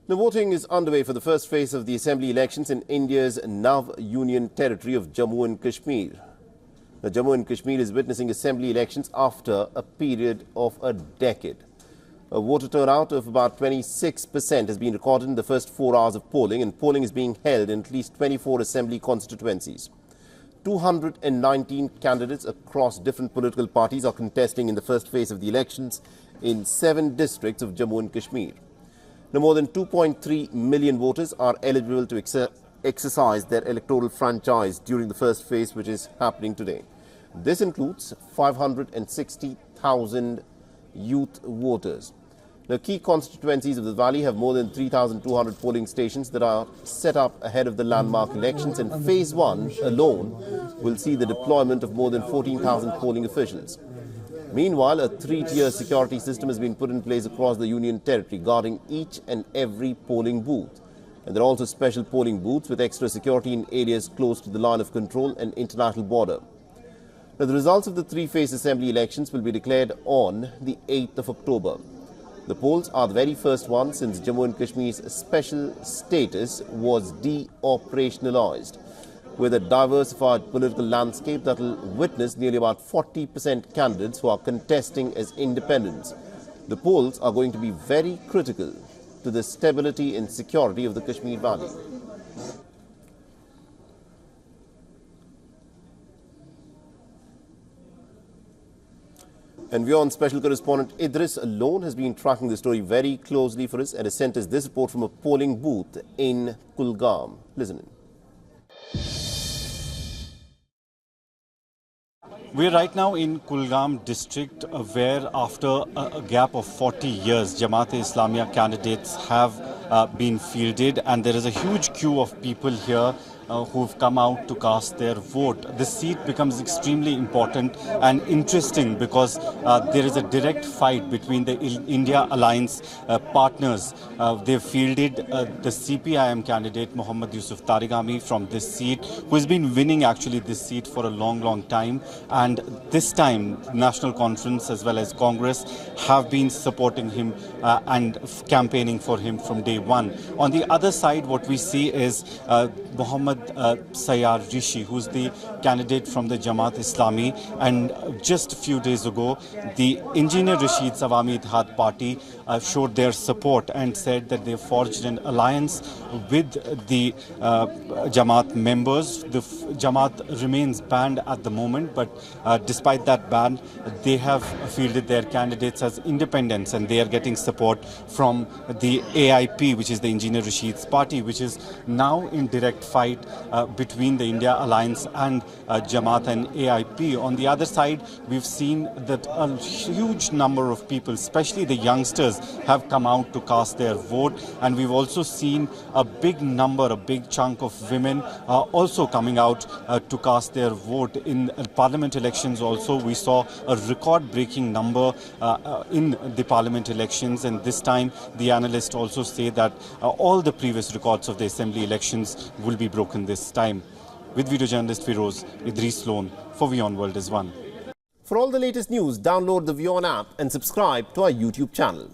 The voting is underway for the first phase of the assembly elections in India's Nav Union territory of Jammu and Kashmir. The Jammu and Kashmir is witnessing assembly elections after a period of a decade. A voter turnout of about 26% has been recorded in the first 4 hours of polling, and polling is being held in at least 24 assembly constituencies. 219 candidates across different political parties are contesting in the first phase of the elections in 7 districts of Jammu and Kashmir. Now, more than 2.3 million voters are eligible to exercise their electoral franchise during the first phase, which is happening today. This includes 560,000 youth voters. The key constituencies of the valley have more than 3,200 polling stations that are set up ahead of the landmark elections, and Phase 1 alone will see the deployment of more than 14,000 polling officials. Meanwhile, a 3-tier security system has been put in place across the Union territory, guarding each and every polling booth. And there are also special polling booths with extra security in areas close to the line of control and international border. Now, the results of the 3-phase assembly elections will be declared on the 8th of October. The polls are the very first one since Jammu and Kashmir's special status was de-operationalized, with a diversified political landscape that will witness nearly about 40% candidates who are contesting as independents. The polls are going to be very critical to the stability and security of the Kashmir Valley. And WION special correspondent Idris alone has been tracking the story very closely for us and has sent us this report from a polling booth in Kulgam. Listen in. We're right now in Kulgam district where after a gap of 40 years, Jamaat-e-Islamiyah candidates have been fielded, and there is a huge queue of people here who've come out to cast their vote. This seat becomes extremely important and interesting because there is a direct fight between the India Alliance partners. They've fielded the CPIM candidate Mohammad Yusuf Tarigami from this seat, who has been winning actually this seat for a long time. And this time, National Conference as well as Congress have been supporting him and campaigning for him from day one. On the other side, what we see is Mohammad Sayyar Rishi, who's the candidate from the Jamaat Islami, and just a few days ago, the Engineer Rashid's Awami Ittihad Party showed their support and said that they forged an alliance with the Jamaat members. The Jamaat remains banned at the moment, but despite that ban, they have fielded their candidates as independents, and they are getting support from the AIP, which is the Engineer Rashid's party, which is now in direct fight between the India Alliance and Jamaat and AIP. On the other side, we've seen that a huge number of people, especially the youngsters, have come out to cast their vote, and we've also seen a big number, a big chunk of women also coming out to cast their vote. In parliament elections also, we saw a record-breaking number in the parliament elections, and this time the analysts also say that all the previous records of the assembly elections will be broken this time. With video journalist Firoz, Idris Loan for WION World is One. For all the latest news, download the WION app and subscribe to our YouTube channel.